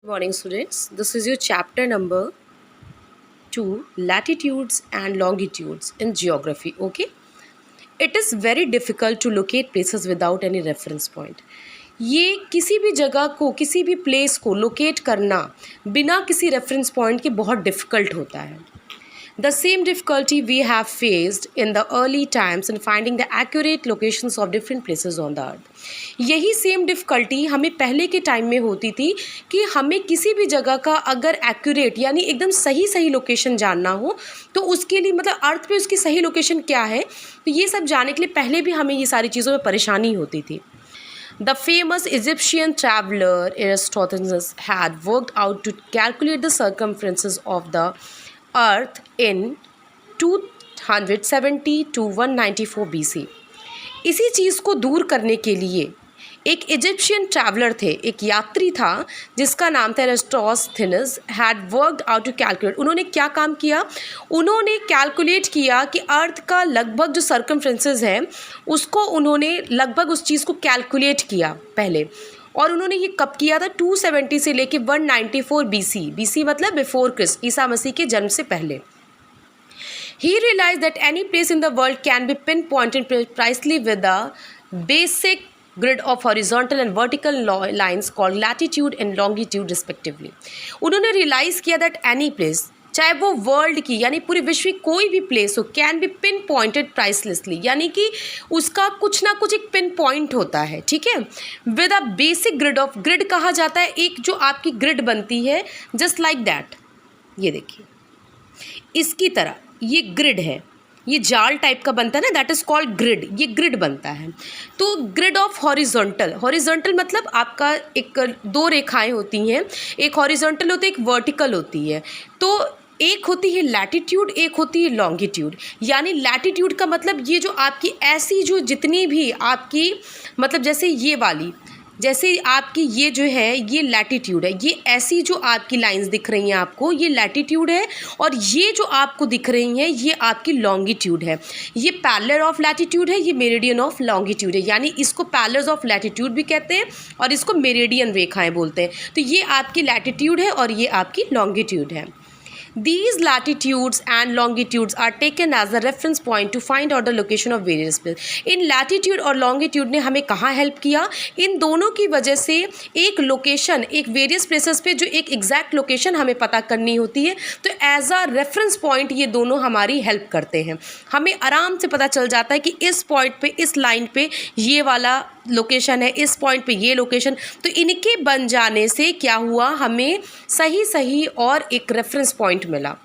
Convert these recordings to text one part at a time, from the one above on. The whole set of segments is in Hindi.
Morning, students. This is your chapter number 2, latitudes and longitudes in geography. Okay, it is very difficult to locate places without any reference point. ये किसी भी जगह को, किसी भी प्लेस को लोकेट करना बिना किसी रेफरेंस पॉइंट के बहुत डिफ़िकल्ट होता है. The same difficulty we have faced in the early times in finding the accurate locations of different places on the earth. यही सेम डिफ़िकल्टी हमें पहले के टाइम में होती थी कि हमें किसी भी जगह का अगर एक्यूरेट यानी एकदम सही सही लोकेशन जानना हो तो उसके लिए मतलब अर्थ पे उसकी सही लोकेशन क्या है, तो ये सब जानने के लिए पहले भी हमें ये सारी चीज़ों में परेशानी होती थी. The famous Egyptian traveler Eratosthenes had worked out to calculate the circumferences of the Earth in 270 to 194 BC. इसी चीज़ को दूर करने के लिए एक इजिप्शियन ट्रैवलर थे, एक यात्री था जिसका नाम था Eratosthenes, had worked out to calculate. उन्होंने क्या काम किया? उन्होंने कैलकुलेट किया कि अर्थ का लगभग जो सर्कमफ्रेंसेस है उसको उन्होंने लगभग उस चीज़ को कैलकुलेट किया पहले. और उन्होंने ये कब किया था? 270 से लेके 194 BC. BC मतलब बिफोर क्रिस्ट, ईसा मसीह के जन्म से पहले. He realized that any place in the world can be pinpointed precisely with a basic grid of horizontal and vertical lines called latitude and longitude respectively. उन्होंने रियलाइज़ किया that any place, चाहे वो वर्ल्ड की यानी पूरे विश्व की कोई भी प्लेस हो, कैन बी पिन पॉइंटेड प्राइसलेसली, यानी कि उसका कुछ ना कुछ एक पिन पॉइंट होता है. ठीक है, with a basic grid of, grid कहा जाता है एक जो आपकी ग्रिड बनती है जस्ट लाइक दैट. ये देखिए इसकी तरह ये ग्रिड है, ये जाल टाइप का बनता है ना, दैट इज़ कॉल्ड ग्रिड. ये ग्रिड बनता है. तो ग्रिड ऑफ हॉरिजॉन्टल, हॉरिजॉन्टल मतलब आपका एक दो रेखाएं होती हैं, एक हॉरिजॉन्टल होती है, एक वर्टिकल होती है. तो एक होती है लैटिट्यूड, एक होती है लॉन्गिट्यूड. यानी लैटिट्यूड का मतलब ये जो आपकी ऐसी जो जितनी भी आपकी मतलब जैसे ये वाली, जैसे आपकी ये जो है ये लैटिट्यूड है, ये ऐसी जो आपकी लाइंस दिख रही हैं आपको ये लैटिट्यूड है, और ये जो आपको दिख रही हैं ये आपकी लॉन्गिट्यूड है. ये पैरेलल ऑफ लैटिट्यूड है, ये मेरिडियन ऑफ लॉन्गिट्यूड है. यानी इसको पैरेलल ऑफ लैटिट्यूड भी कहते हैं और इसको मेरिडियन रेखाएं बोलते हैं. तो ये आपकी लैटिट्यूड है और ये आपकी लॉन्गिट्यूड है. These latitudes and longitudes are taken as a reference point to find out the location of various places. In latitude और longitude ने हमें कहाँ हेल्प किया? इन दोनों की वजह से एक लोकेशन, एक वेरियस प्लेसेस पे जो एक एग्जैक्ट लोकेशन हमें पता करनी होती है, तो एज अ रेफरेंस पॉइंट ये दोनों हमारी हेल्प करते हैं. हमें आराम से पता चल जाता है कि इस पॉइंट पे, इस लाइन पे ये वाला लोकेशन है, इस पॉइंट पे ये लोकेशन. तो इनके बन जाने से क्या हुआ, हमें सही सही और एक रेफरेंस पॉइंट मिला.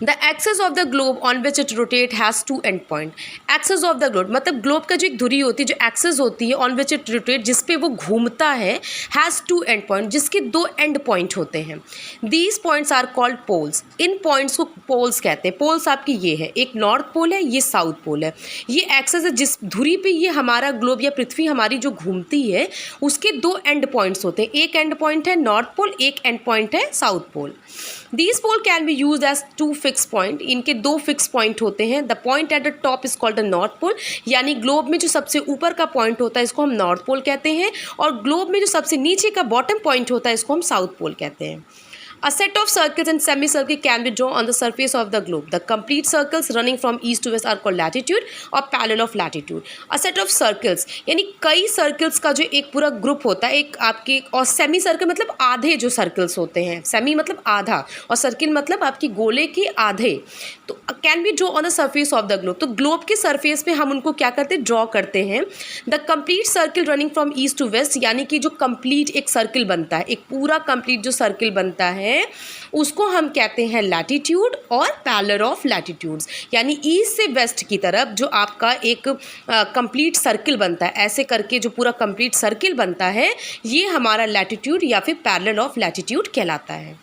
The axis of the globe on which it rotate has two end point. Axis of the globe मतलब ग्लोब का जो एक धुरी होती है, जो एक्सेस होती है ऑन विच इट रोटेट, जिस पे वो घूमता है, हैज़ टू एंड पॉइंट, जिसके दो एंड पॉइंट होते हैं. These points are called poles. इन पॉइंट्स को पोल्स कहते हैं. पोल्स आपकी ये है, एक नॉर्थ पोल है, ये साउथ पोल है. ये एक्सेस है जिस धुरी पे ये हमारा ग्लोब या पृथ्वी हमारी जो घूमती है उसके दो एंड पॉइंट्स होते हैं. एक एंड पॉइंट है नॉर्थ पोल, एक एंड पॉइंट है south pole. These pole can be used as two fixed point. इनके दो फिक्स पॉइंट होते हैं. The point at the top is called the north pole, यानी ग्लोब में जो सबसे ऊपर का पॉइंट होता है इसको हम नॉर्थ पोल कहते हैं, और ग्लोब में जो सबसे नीचे का बॉटम पॉइंट होता है इसको हम साउथ पोल कहते हैं. A set of circles and semicircle can be drawn on the surface of the globe. The complete circles running from east to west are called latitude और parallel of latitude. A set of circles यानी कई सर्कल्स का जो एक पूरा ग्रुप होता है, एक आपके, और सेमी सर्कल मतलब आधे जो सर्कल्स होते हैं. सेमी मतलब आधा और सर्किल मतलब आपकी गोले के आधे. तो can be draw on the surface of the globe. तो ग्लोब के सर्फेस पे हम उनको क्या करते हैं, ड्रॉ करते हैं. The complete circle running from east to west, यानी कि जो कंप्लीट एक सर्किल बनता है, एक पूरा कंप्लीट जो सर्किल बनता है उसको हम कहते हैं लैटिट्यूड और पैरेलल ऑफ लैटिट्यूड्स. यानी ईस्ट से वेस्ट की तरफ जो आपका एक कंप्लीट सर्किल बनता है, ऐसे करके जो पूरा कंप्लीट सर्किल बनता है ये हमारा लैटिट्यूड या फिर पैरेलल ऑफ लैटिट्यूड कहलाता है.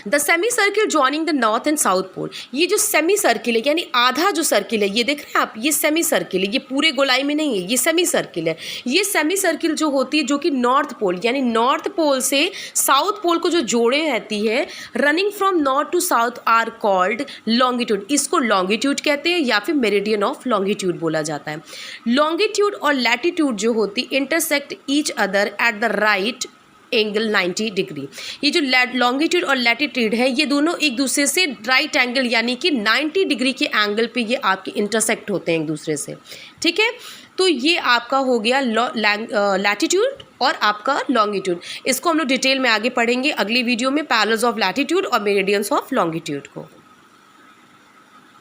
The semi circle joining the north and south pole. ये जो सेमी सर्किल है यानी आधा जो सर्किल है, ये देख रहे हैं आप, ये सेमी सर्किल है, ये पूरे गोलाई में नहीं है, ये सेमी सर्किल है. ये सेमी सर्किल जो होती है जो कि नॉर्थ पोल यानी नॉर्थ पोल से साउथ पोल को जो जोड़े रहती है, running from north to south are called longitude. इसको लॉन्गिट्यूड कहते हैं या फिर मेरिडियन ऑफ लॉन्गिट्यूड बोला जाता है. लॉन्गिट्यूड और लैटिट्यूड जो होती intersect each other at the right angle 90 degree. ये जो लॉन्गिट्यूड और लैटिट्यूड है ये दोनों एक दूसरे से राइट एंगल यानी कि 90 डिग्री के एंगल पे ये आपके इंटरसेक्ट होते हैं एक दूसरे से, ठीक है। तो ये आपका हो गया लैटिट्यूड और आपका लॉन्गिट्यूड। इसको हम लोग डिटेल में आगे पढ़ेंगे अगली वीडियो में, पैरेलल्स ऑफ लैटिट्यूड और मेरिडियंस ऑफ लॉन्गिट्यूड को।